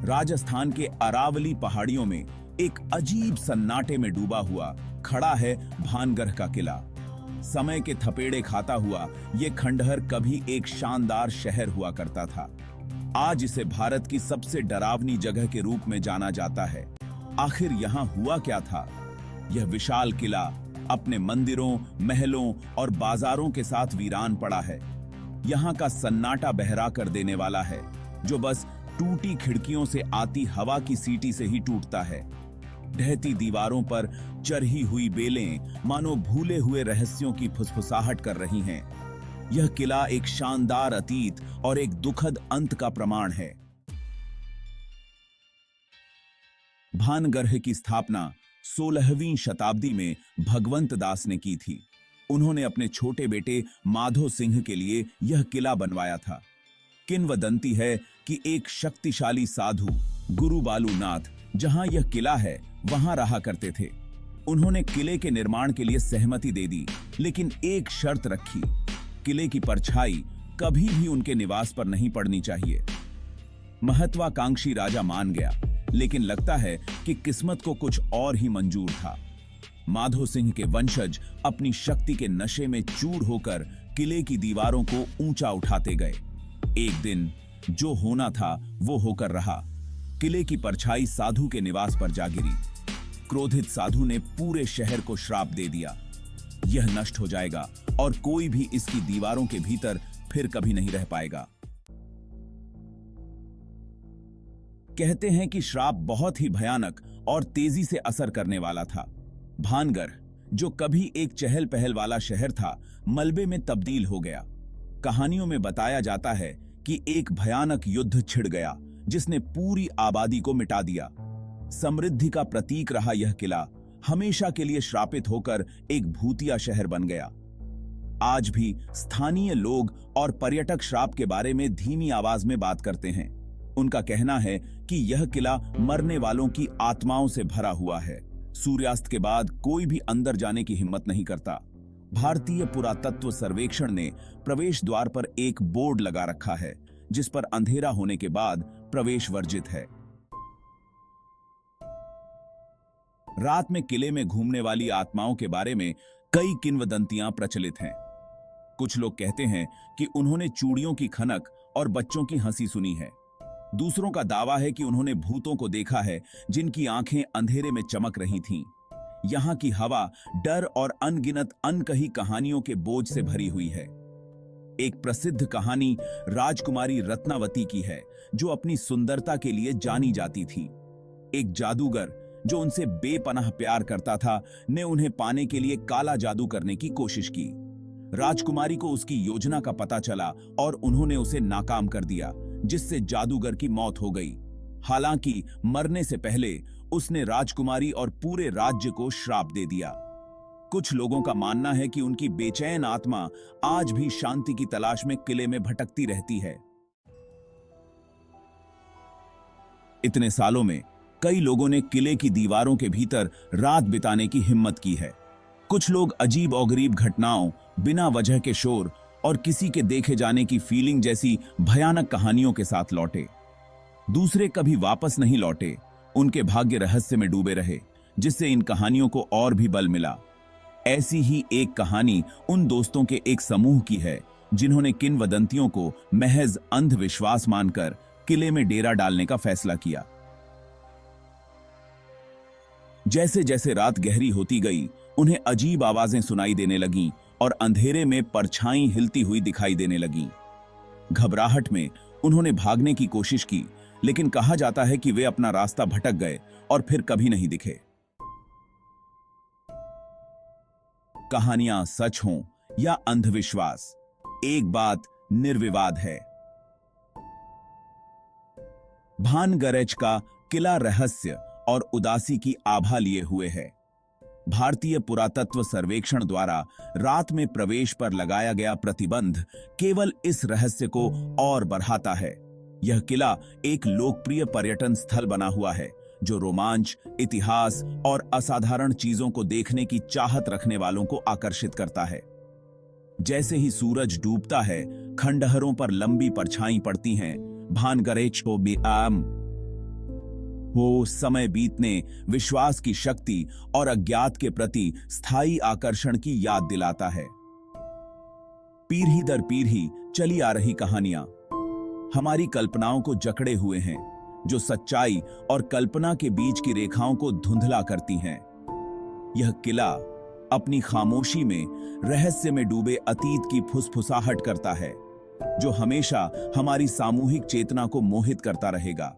राजस्थान के अरावली पहाड़ियों में एक अजीब सन्नाटे में डूबा हुआ खड़ा है भानगढ़ का किला। समय के थपेड़े खाता हुआ ये खंडहर कभी एक शानदार शहर हुआ करता था। आज इसे भारत की सबसे डरावनी जगह के रूप में जाना जाता है। आखिर यहाँ हुआ क्या था? यह विशाल किला अपने मंदिरों, महलों और बाजारों के साथ वीरान पड़ा है। यहाँ का सन्नाटा बहरा कर देने वाला है, जो बस टूटी खिड़कियों से आती हवा की सीटी से ही टूटता है। ढहती दीवारों पर चढ़ी हुई बेलें मानो भूले हुए रहस्यों की फुसफुसाहट कर रही हैं। यह किला एक शानदार अतीत और एक दुखद अंत का प्रमाण है। भानगढ़ की स्थापना 16वीं शताब्दी में भगवंत दास ने की थी। उन्होंने अपने छोटे बेटे माधो सिंह के लिए यह किला बनवाया था। किंवदंती है कि एक शक्तिशाली साधु गुरु बालूनाथ जहां यह किला है वहां रहा करते थे। उन्होंने किले के निर्माण के लिए सहमति दे दी, लेकिन एक शर्त रखी, किले की परछाई कभी भी उनके निवास पर नहीं पड़नी चाहिए। महत्वाकांक्षी राजा मान गया, लेकिन लगता है कि किस्मत को कुछ और ही मंजूर था। माधो सिंह के वंशज अपनी शक्ति के नशे में चूर होकर किले की दीवारों को ऊंचा उठाते गए। एक दिन जो होना था वो होकर रहा। किले की परछाई साधु के निवास पर जा गिरी। क्रोधित साधु ने पूरे शहर को श्राप दे दिया, यह नष्ट हो जाएगा और कोई भी इसकी दीवारों के भीतर फिर कभी नहीं रह पाएगा। कहते हैं कि श्राप बहुत ही भयानक और तेजी से असर करने वाला था। भानगढ़, जो कभी एक चहल पहल वाला शहर था, मलबे में तब्दील हो गया। कहानियों में बताया जाता है कि एक भयानक युद्ध छिड़ गया जिसने पूरी आबादी को मिटा दिया। समृद्धि का प्रतीक रहा यह किला हमेशा के लिए श्रापित होकर एक भूतिया शहर बन गया। आज भी स्थानीय लोग और पर्यटक श्राप के बारे में धीमी आवाज में बात करते हैं। उनका कहना है कि यह किला मरने वालों की आत्माओं से भरा हुआ है। सूर्यास्त के बाद कोई भी अंदर जाने की हिम्मत नहीं करता। भारतीय पुरातत्व सर्वेक्षण ने प्रवेश द्वार पर एक बोर्ड लगा रखा है, जिस पर अंधेरा होने के बाद प्रवेश वर्जित है। रात में किले में घूमने वाली आत्माओं के बारे में कई किंवदंतियां प्रचलित हैं। कुछ लोग कहते हैं कि उन्होंने चूड़ियों की खनक और बच्चों की हंसी सुनी है। दूसरों का दावा है कि उन्होंने भूतों को देखा है जिनकी आंखें अंधेरे में चमक रही थीं। यहाँ की हवा डर और अनगिनत अनकही कहानियों के बोझ से भरी हुई है। एक प्रसिद्ध कहानी राजकुमारी रत्नावती की है, जो अपनी सुंदरता के लिए जानी जाती थी। एक जादूगर जो उनसे बेपनाह प्यार करता था, ने उन्हें पाने के लिए काला जादू करने की कोशिश की। राजकुमारी को उसकी योजना का पता चला और उन्होंने उसे नाकाम कर दिया, जिससे जादूगर की मौत हो गई। हालांकि मरने से पहले उसने राजकुमारी और पूरे राज्य को श्राप दे दिया। कुछ लोगों का मानना है कि उनकी बेचैन आत्मा आज भी शांति की तलाश में किले में भटकती रहती है। इतने सालों में कई लोगों ने किले की दीवारों के भीतर रात बिताने की हिम्मत की है। कुछ लोग अजीब और गरीब घटनाओं, बिना वजह के शोर और किसी के देखे जाने की फीलिंग जैसी भयानक कहानियों के साथ लौटे। दूसरे कभी वापस नहीं लौटे। उनके भाग्य रहस्य में डूबे रहे, जिससे इन कहानियों को और भी बल मिला। ऐसी ही एक कहानी उन दोस्तों के एक समूह की है जिन्होंने किंवदंतियों को महज अंधविश्वास मानकर किले में डेरा डालने का फैसला किया। जैसे जैसे रात गहरी होती गई, उन्हें अजीब आवाजें सुनाई देने लगीं और अंधेरे में परछाई हिलती हुई दिखाई देने लगीं। घबराहट में उन्होंने भागने की कोशिश की, लेकिन कहा जाता है कि वे अपना रास्ता भटक गए और फिर कभी नहीं दिखे। कहानियां सच हों या अंधविश्वास, एक बात निर्विवाद है, भानगढ़ का किला रहस्य और उदासी की आभा लिए हुए है। भारतीय पुरातत्व सर्वेक्षण द्वारा रात में प्रवेश पर लगाया गया प्रतिबंध केवल इस रहस्य को और बढ़ाता है। यह किला एक लोकप्रिय पर्यटन स्थल बना हुआ है, जो रोमांच, इतिहास और असाधारण चीजों को देखने की चाहत रखने वालों को आकर्षित करता है। जैसे ही सूरज डूबता है, खंडहरों पर लंबी परछाई पड़ती हैं। भानगढ़ को वो समय बीतने, विश्वास की शक्ति और अज्ञात के प्रति स्थायी आकर्षण की याद दिलाता है। पीढ़ी दर पीढ़ी चली आ रही कहानियां हमारी कल्पनाओं को जकड़े हुए हैं, जो सच्चाई और कल्पना के बीच की रेखाओं को धुंधला करती हैं। यह किला अपनी खामोशी में रहस्य में डूबे अतीत की फुसफुसाहट करता है, जो हमेशा हमारी सामूहिक चेतना को मोहित करता रहेगा।